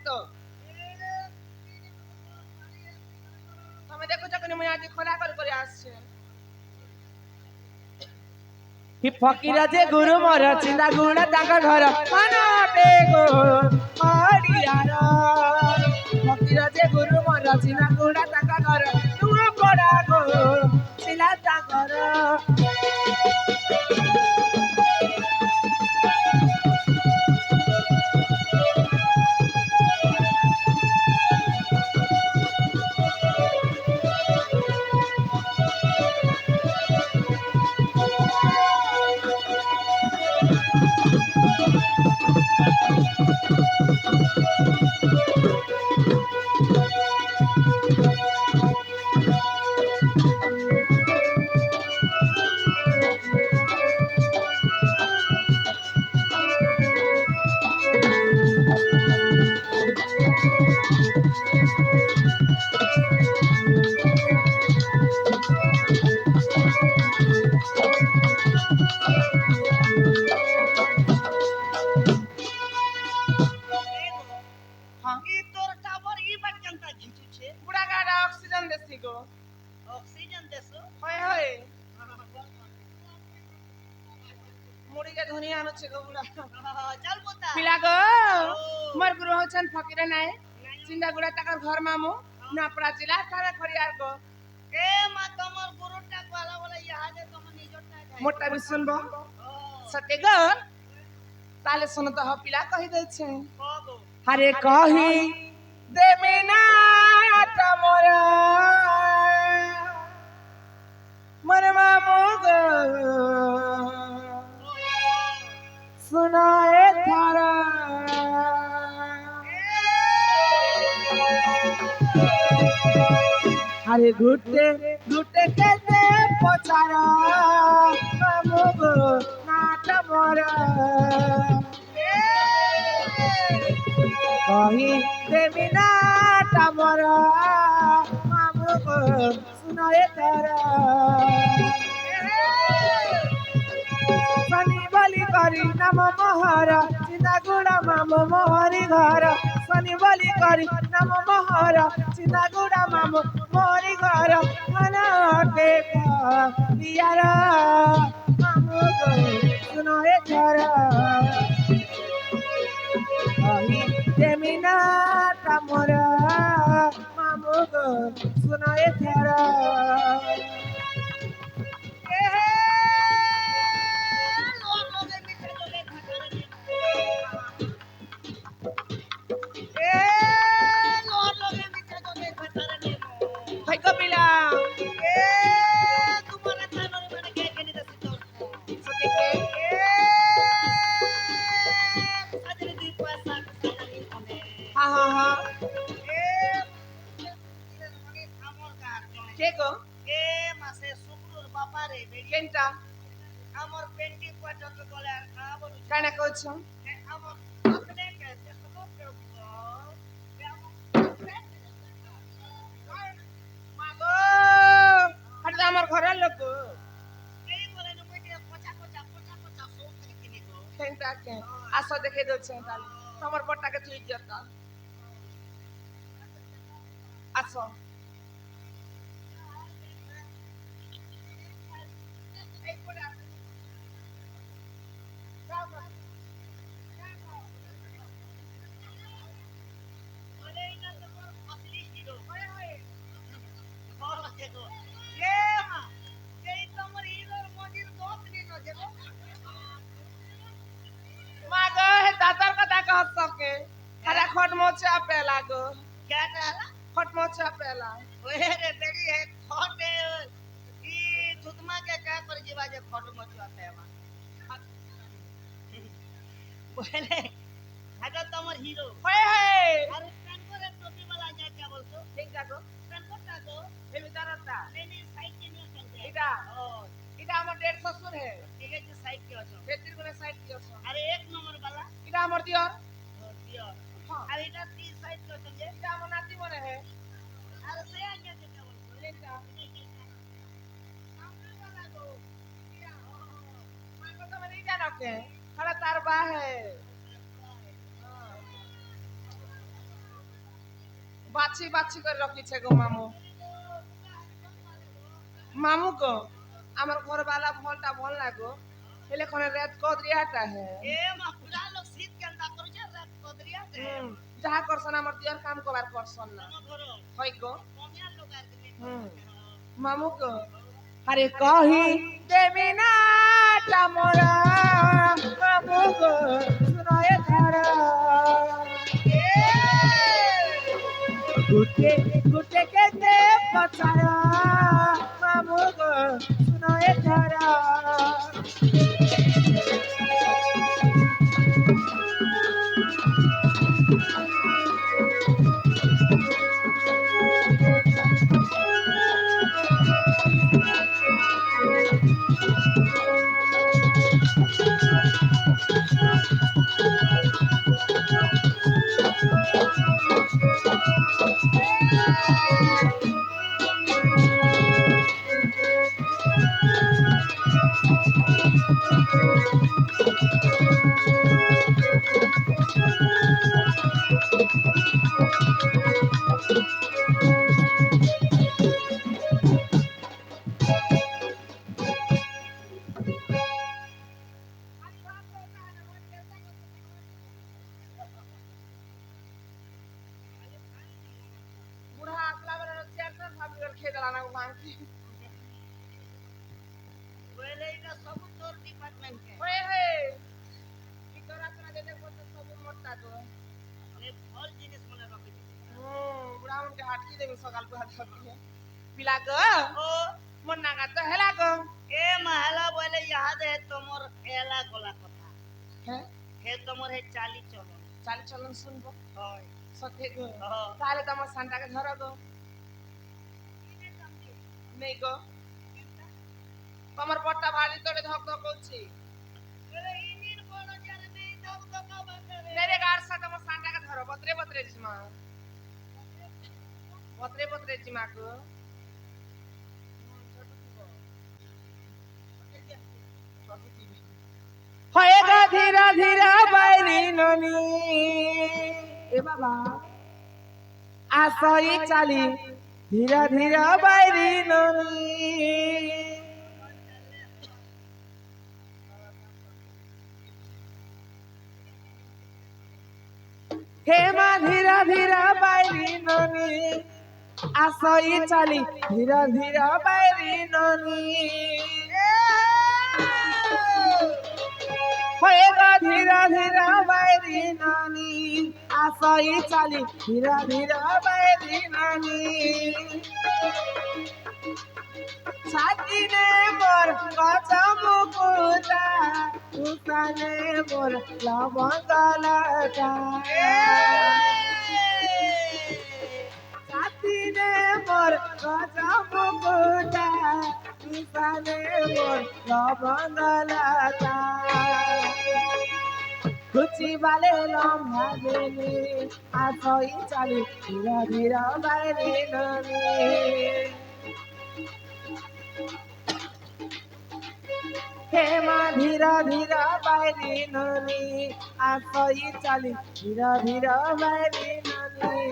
তো তুমি দেখো যখন মুই আজ খোলা করে আসছে কি ফকিরা যে গুরু মর চিন্তা গুড়া তাঙ্কা ঘর মানবে গো হরিয়ার ফকিরা যে গুরু মর চিন্তা গুড়া তাঙ্কা ঘর তুম পড়া গো চিলা তাঙ্কর বুড়া গাড়া অক্সিজেন দেছি গো হয় হয় মুড়িকে ধনিয়া আনুছে গো বুড়া পিলা গো মোর গুরু হচ্ছেন ফকিরে নাই চিন্তা গুড়া টাকার ঘর মামু নাপড়া জেলা তারা খড়িয়ার গো মোটা বি শুনবো সত্যি গো তাহলে শোনো তো পিলা কহি দিয়েছে আরে কহি দেবে না তোমরা মোর মামু গো सुनाए थारा अरे घुटे घुटे कहते पचारा मामू गो नाट मोरा कही देवी नाट मोरा मामू गो सुनाए थारा शनि बलि करी नम मोहरा चिंता गुड़ा मामो मोहरी घर शनि बलि करी नम मोहरा चिंता गुड़ा मामो मोहरी घर खाना दियार मामो गो सुनो ए झरा कही जमीना तमरा मामो गो सुनो ए झरा কানা করছো আমার ঘরের লোক আস দেখে দিচ্ছে তোমার পরটাকে তুই যেতাম আসো खट मोचा पेला गो क्या कहला खट मोचा पेला ओए रे बेड़ी है खट ई दुधमा के क्या कर जीवा जे खट मोचा पेवा बोले हटा तमर हीरो होय है अरे कानको रे टोपी वाला जा क्या बोलतो ठीक जा गो कानको ता गो हे विचारता नहीं साइड के नहीं करते इटा ओ इटा हमर डेढ़ ससुर है ठीक है जो साइड के हो बेतिर गुने साइड के हो अरे एक नंबर वाला इटा हमर दियर दियर हां अरे इटा 30 साइड के हो जे इटा हमर नाती बने है अरे से आ गया क्या बोलतो लेटा सामने वाला गो दिया मां को तो नहीं जानो के हरा तार बा है বাছি বাছি করে রখিছে গো মামু মামু গো আমার ঘর वाला ভলটা ভল না গো হেলে কোনে রাত কদরিয়াটা হে এ মা পুরা লোক শীত কেনটা করছে রাত কদরিয়া দে যাহা করছন আমার দিয়ার কাম করার করছন না তম ঘর হই গো কমিয়া লোক আর কি মামু গো আরে কহি দেবি না টামরা মামু গো শুনয়ে ধারা গুটে গুটে কে দে পছায়া মামু গো শুনয়ে ধারা বুড়া আসলা বলে চেয়ার ভাবি করে খেয়ে দিলা না ভাঙছি বলে এটা সব তোর ডিপার্টমেন্ট কে ওয়ে হে কি করা তোরা যেতে করতে সব মোটা গো এ ফল জিনিস মনে রাখি বুড়া আমাকে হাটকি দেবে সকাল বেলা থেকে পিলা গো ও মোর নাগা তো হেলা গো এ মহলা বলে याद है তোমার এলা গলা কথা হ্যাঁ হে তোমার হে চালি চলন চাল চলন শুনবো হয় সত্যি গো হ্যাঁ তাহলে তো আমার সানটাকে ধরো গো নেই গো তোমার পট্টা ভারী তোরে ধক ধক করছি বলে ইনির বড় যারে নেই দাও তো কাবা করে মেরে গার সাথে আমার সানটাকে ধরো বতরে বতরে জিমা বতরে বতরে জিমা গো হয়েগা ধীরা ধীরা বাইরি ননি এ বাবা আসই চালি ধীরা ধীরা বাইরি ননি হে মা ধীরা ধীরা বাইরি ননি আসই চালি ধীরা ধীরা বাইরি ননি হয়েগা ধীরা ধীরা বাইরি নানি আসই চালি ধীরা ধীরা বাইরি নানি ছাতিনে মোর কাঁচা মুকুটা উসানে মোর লবঙ্গলটা ছাতিনে মোর কাঁচা মুকুটা উসানে মোর লবঙ্গলটা কুচি বালে লম্বা বেনি আসই চালি ধীরা ধীরা বাইরে ননি হে মা ধীরা ধীরা বাইরে ননি আসই চালি ধীরা ধীরা বাইরে ননি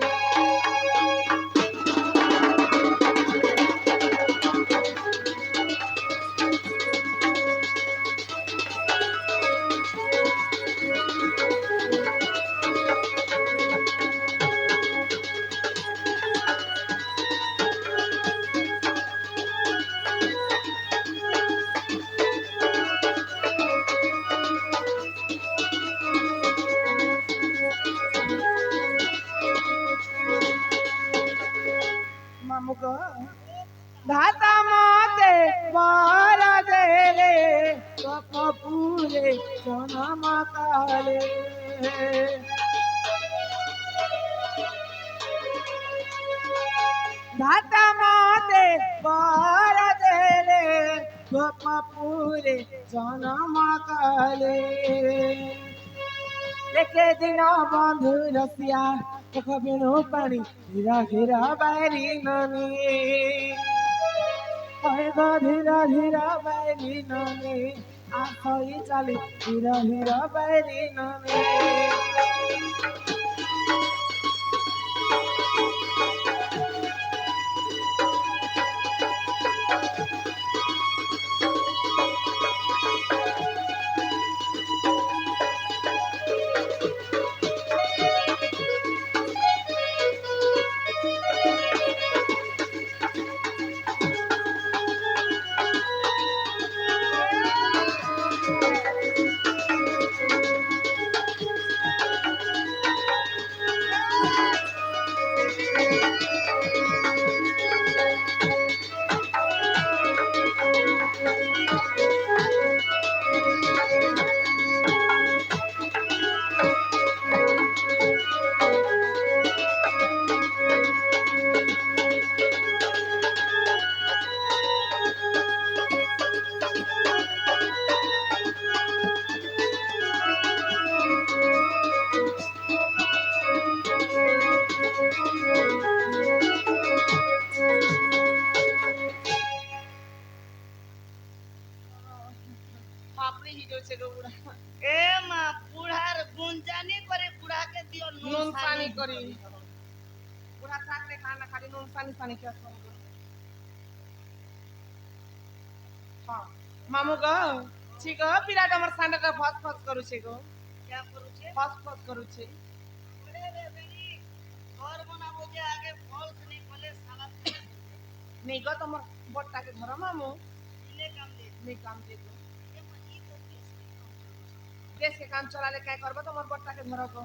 মামু গো ধাতা মতে পর দেলে কপুরে জনম কালে ধাতা মতে পর দেলে কপুরে জনম কালে লেখে দিন বন্ধু রসিয়া দেখ বেণু পানি ধীরা ধীরা বাইরি ননি গো ধীরা ধীরা বাইরি ননি আসই চালি ধীরা ধীরা বাইরি ননি ବୁଢା ଶାଗରେ ଖାନା ଖାଲି ନୁନ ପାନି ପାନି ଖିଆ କରୁ। ହଁ ମାମୁ ଗো ଛି ଗো ପିଲା ତମର ସାଣ୍ଡଟା ଫସ ଫସ କରୁଛି ଗো क्या करू छे ଫସ ଫସ କରୁଛି अरे रे बेरी घर बनाबो जे आगे फॉल्स नहीं खोले साला নেই গো তোমার বটটাকে ধরো মামু इले काम दे নেই কাম দিয়ে গো ये मनी तो किस দেশকে কাম চলালে কে করবো তোমার বটটাকে ধরো গো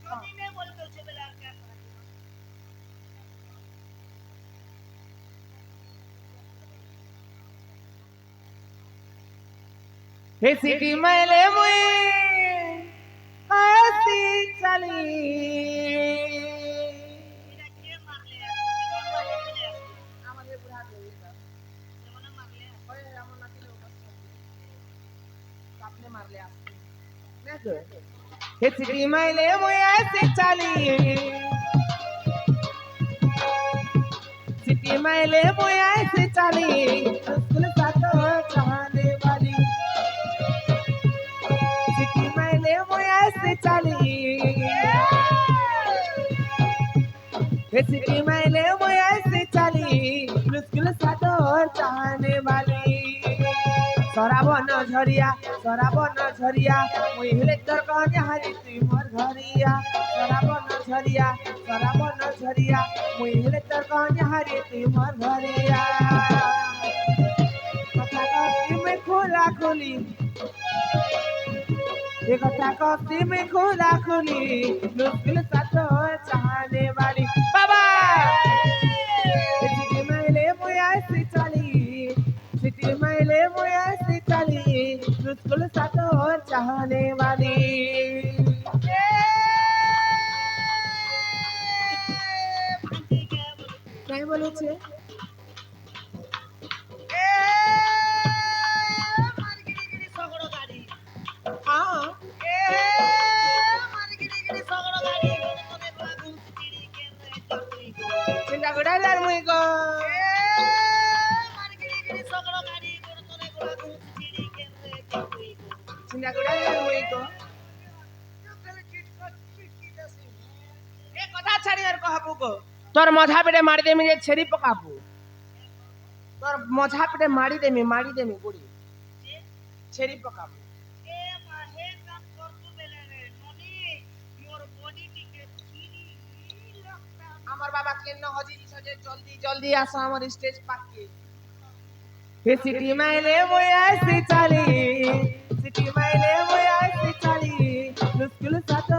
छोटी ने बोल तो छे बेला क्या करा हे सिटी मैले मुई आसी चली इना के मार ले बोले बोले আমাদের বুড়া দেবে जमाना मार ले ওই আমার নাকি লোক আপনি মারলে আসছে हे सिटी मैले मुई आसी चली सिटी मैले मुई आसी चली स्कूल साथ चाहने वाली सिटी मैले मुई आसी चली हे सिटी मैले मुई आसी चली स्कूल साथ चाहने वाली सराबन झरिया मुई हेले तर कहानी हारी तुई मोर घरिया सराबन झरिया मुई हेले तर कहानी हारी तुई मोर घरिया कथा कथी में खोला खोली ये कथा कथी में खोला खोली मुश्किल साथ चाहने वाली बाबा सिटी मैले मुई ऐसी चली सिटी मैले मुई ऐसी चली मुश्किल साथ चाहने वाली भांजी के बोले काय बोले छे ए मार गिरी सगड़ो गाड़ी हाँ ए मार गिरी सगड़ो गाड़ी कोने कोने घूम चिड़ी के रे चपड़ी चिंता गुडादार मुई को ए मार गिरी सगड़ो गाड़ी कोने कोने घूम चिड़ी के रे चपड़ी चिंता गुडादार मुई को এ কথা ছাড়ি আর কহাবু গো তোর মধা পেটে মারি দেমি যে ছেড়ি পকাবু তোর মধা পেটে মারি দেমি গুড়ি ছেড়ি পকাবু ए माहे काम कर तू बेले रे ननी मोर बॉडी टिके फिरी लगता আমার বাবা কেন হজি যে জলদি জলদি আসো আমার স্টেজ পাকে हे सिटी मैले मुई ऐसी चली सिटी मैले मुई ऐसी चली मुश्किल साथ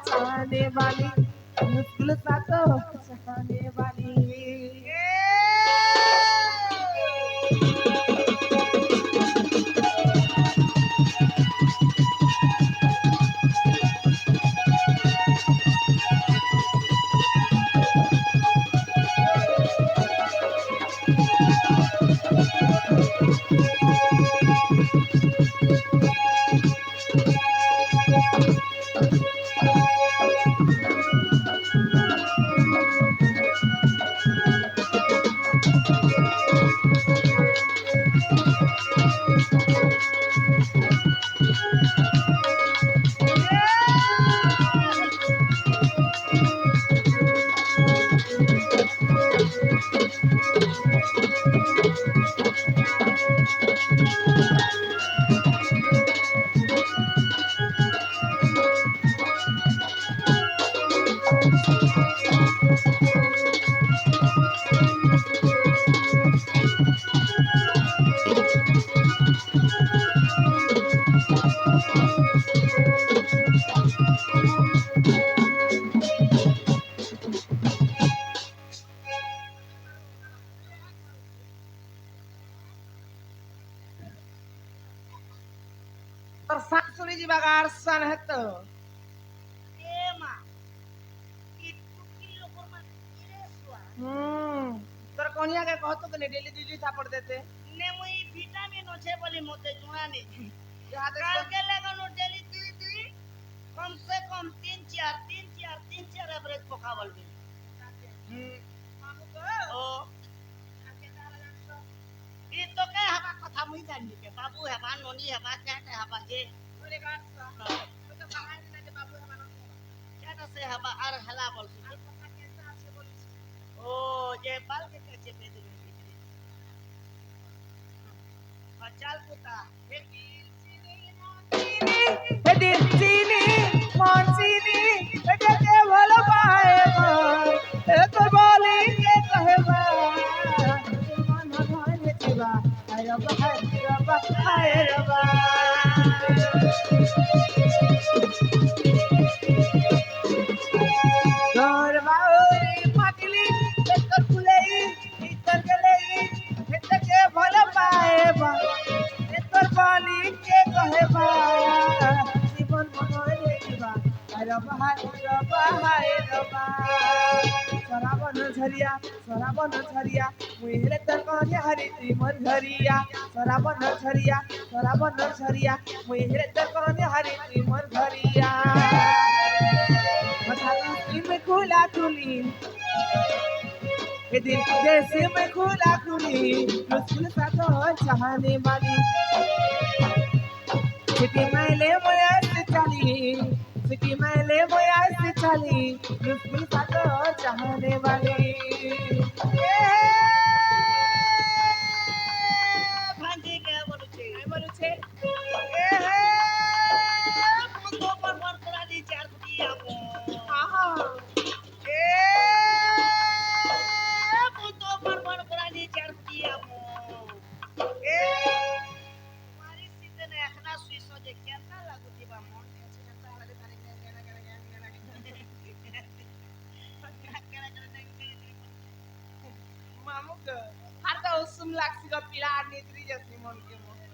चाहने वाली मुश्किल साथ चाहने वाली তোর শাশুড়ি যাবা গারসান হেতো ए मा ई टुकी लोकर मा रे सुआ তোর কনিয়া কে কহতো que ডেলি দিদি থাপড় देते ने मुई विटामिन होछे बोली मोते जुणा नहीं যাহাতে काल के लगानो डेली दुई कम से कम 3-4 एवरेज पकावल भी ओ ई तो के हवा कथा मुई जानी के बाबू हवा नोनी हवा क्या हवा जे ওরে গারসা তো বাহার না যে বাবু আমার क्या না সে হাবা আর হেলা বলছি ও যে বাল কে কাছে পেতে দিবি চাল পুতা হে দিল চিনি এদিন চিনি মন চিনি এটাকে ভালো পায় তোর বলি কে কহেবা মন ধরে দিবা হায় রবা হায় রবা হায় রবা তোর বাউরি পাগলি তোর ফুলেই তোর গলেই এটাকে ভালো পায় তোর বলি কে কহেবা জীবন মনে দিবা হায় রবা হায় রবা সরাবন ঝরিয়া মুই হেলে তোর কনে হারি তুই মোর ঘরিয়া সরাবন ঝরিয়া মুই হেলে তোর কনে হারি তুই মোর ঘরিয়া में खुला खुली ये दिल जैसे में खुला खुली मुश्किल सा तो चाहने वाली सिटी मैले मोया से चली मुश्किल सा तो चाहने वाली ভাঞ্জি কে বলছে বলছে বন্ধ পর করা দি চার কোটি আমো আহা বন্ধ পর করা দি চার কোটি আমো তোমারি সিজনে এখনা সুইস যে কেননা লাগুতি বা মন मामू ग आता उसुम लागसी ग पिला नेत्री जसी मन के मो गन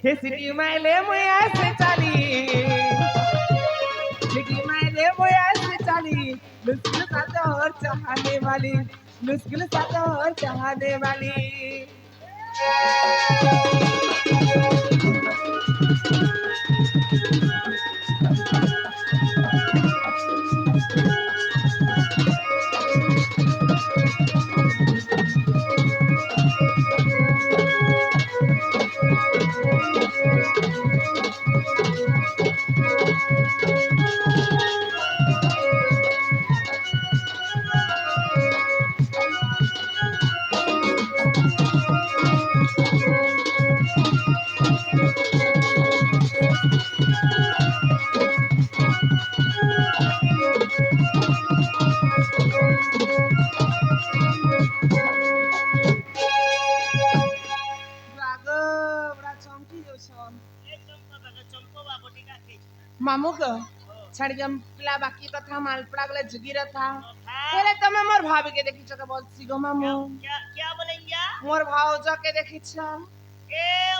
हे सिटी मैले मोया से चली मुश्किल सा तो और चाहने वाली मामू ग छाड़ी जम पिला बाकी कथा मालपड़ा गले जगी रथा पहले तमे मोर भाभी के देखि छ बोल सी गो मामू क्या बोलेंगे मोर भाऊजा के देखि छ ए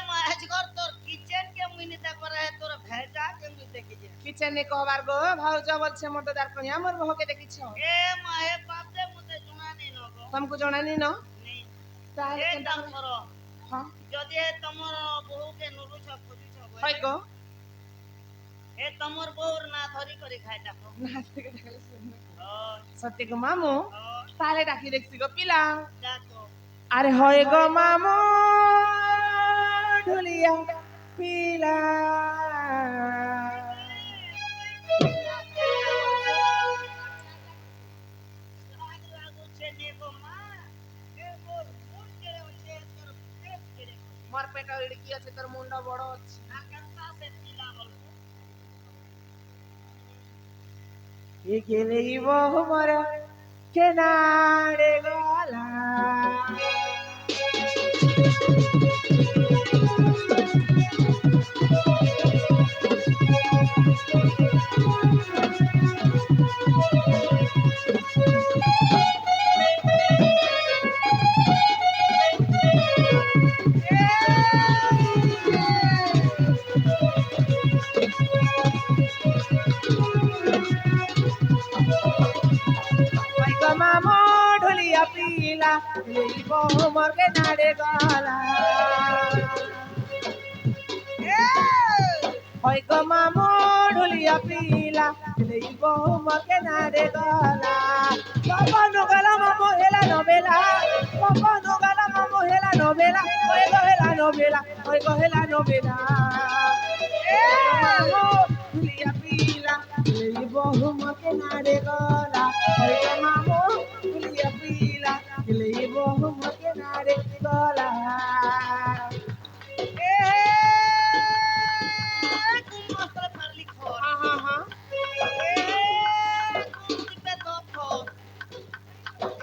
महजगर तोर किचन के मुइने तक रहे तोर भेजा के मुइ देखि जे किचन ने कहबार गो भाऊजा बोल छ मोर दार कन्या मोर बहो के देखि छ ए माहे बाप दे मुते जुना नहीं नो तुमको जणानी न नहीं ताले ए केनता काम करो हां जदि तमर बहू के नुरु छ खोजु छ होय गो ए तमर बोर ना धरी करी खाय ताको नास्ते के देखले सुन ओ सत्य गो मामू ताले डाकी देखि गो पिला जाको अरे होय गो मामू ढुलिया पीला मोर पेट इडकी আছে তোর মুন্ডা বড় আছে একেলে বহু মরা কেনারে গলা मामो ढोलिया पीला बहु मर के नारे गला होय गो मामो ढोलिया पीला बहु मर के नारे गला बाबा नो गला मामो हेला नो बेला बाबा नो गला मामो গহেলা নবেলা ওই গহেলা নবেলা ওই গহেলা নবেলা এ মামো তুলিয়া পিলা এই বহুমকে নারে গলা ওই গো মামো তুলিয়া পিলা এই বহুমকে নারে গলা এ কোন মাস্টারে পারলি খর হা হা এ কোন টিপে দফ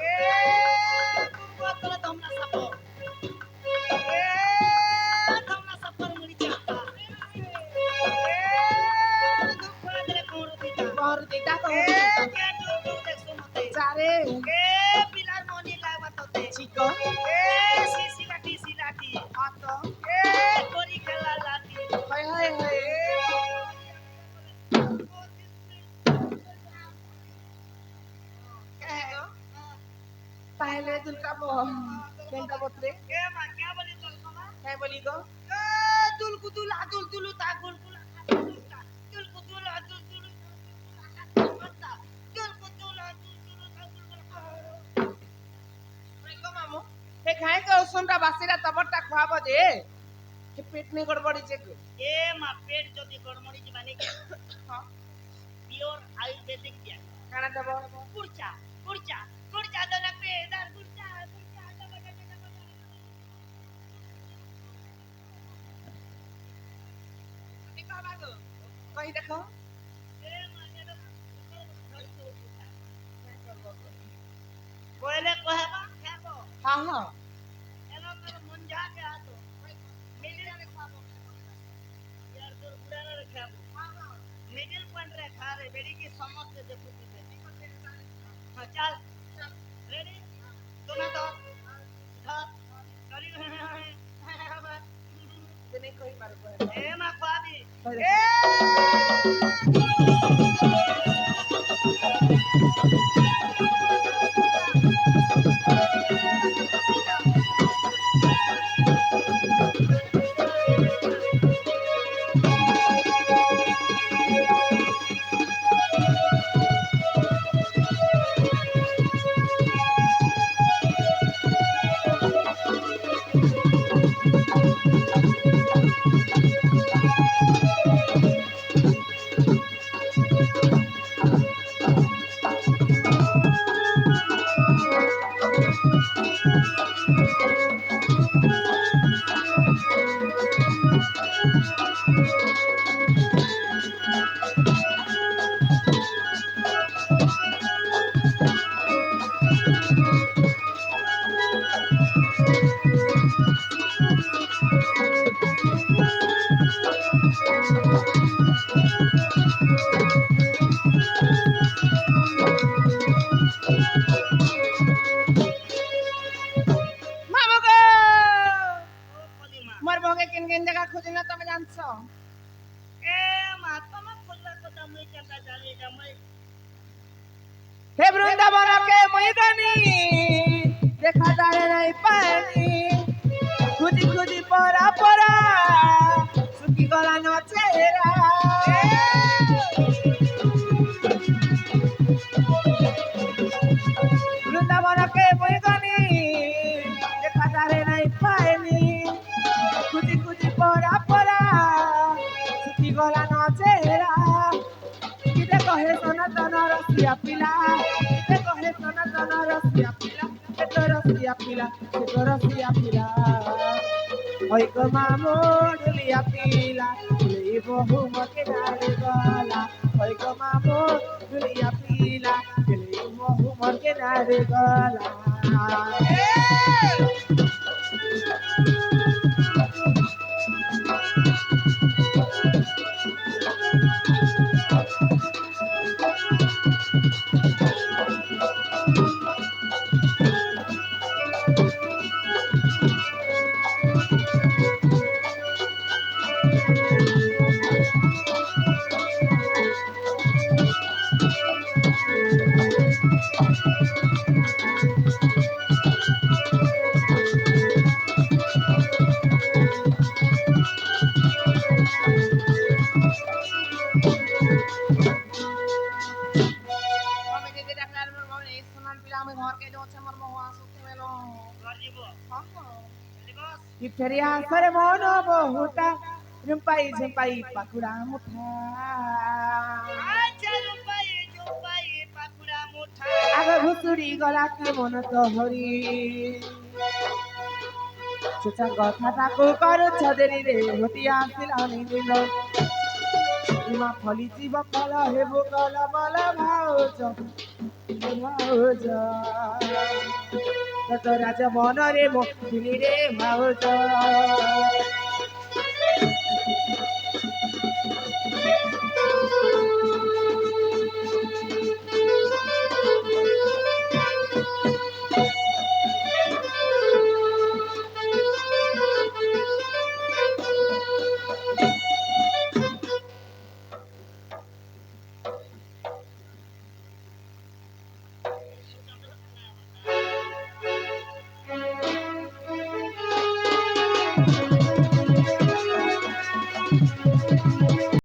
এ কোন মাস্টারে ধমনা সাপ এ ধমনা সাপর মুড়ি চাপা এ দুঃখ দরে কোন দিতা কর দিতা এ কর কে দুঃখ দেখছো মতে চারে এ পিলার মনি লাগবা তোতে চিকো এ সিসি লাঠি হাত এ করি খেলা লাঠি হয় হয় হয় पहले दुर्गा केंटा बोतरे এ মা কে বলি তোর বাবা है बोली गो এ দুল কুদুল আদুল দুলু তা গুল গুল দুল কুদুল আদুল দুলু দুল কুদুল আদুল দুলু তা গুল গুল गो मामू हे खाए के उसुनरा बासीरा तबरटा खुआबो दे हे पेट में गड़बड़ी जे को এ মা পেট যদি গড়মড়ি দিবানি हां পিওর আয়ুর্বেদিক দিয়া खाना दबो কুরচা কুরচা কুরচা দনা পেদার কুরচা কুরচা দবা देखो बागो कहीं देखो এ মা এটা কোয়েলে কহেবা খাবো हां हां এলো তোর মন যাকে আতো মিডিল রে খাবো ইয়ার তোর বুড়ারে খাবো মিডিল পয়েন্ট রে খারে বেড়ি কি সমস্ত দেখুতে হ্যাঁ চল রেডি তোনা তো ধর করি तेने कोई बार को এ মা খাবি ए मामू गो ও কলিমা मोर भोगे किन किन जगह खोजना तब जानछो এ মা তোমা খোলা কথা মই কেটা জানি জামাই हे वृंदावन के मैदानी देखा जाए नहीं पानी खुदी खुदी परा परा सुखी गला नो चेहरा वृंदावन के मैदानी देखा जाए नहीं पानी खुदी खुदी परा परा सुखी गला नो चेहरा किते कहे सनातन रसिया पिला किते कहे सनातन रसिया पिला केतो रसिया पिला केतो रसिया पिला ओइ को मामो डुलिया पिला डुली बहु मके नारे गला ओइ को मामो डुलिया पिला डुली बहु मके नारे गला আমি যদি ডাক্তার আমার এই সোনার পিলা আমি ঘর কে যাচ্ছে আমার মহা সুখে মেলো ঘর যাব হ্যাঁ কি ফেরি আসরে মন বহুটা ঝুম্পাই ঝুম্পাই পাকুড়া মুঠা আচ্ছা রূপাই জুপাই পাকুড়া মুঠা আগ ঘুষুরি গলা কি মন তো হরি চুচা কথাটাକୁ କରୁଛ ଦେରିରେ ଘଟି ଆସିଲାଣି ଦିନ ମା ଫଳି ଯିବ ଫଳ ହେବ କଲ ବଲ ଭାଉଜ ଭାଉଜ ତୋ ରାଜ ମନରେ ମୋ ରେ ଭାଉଜ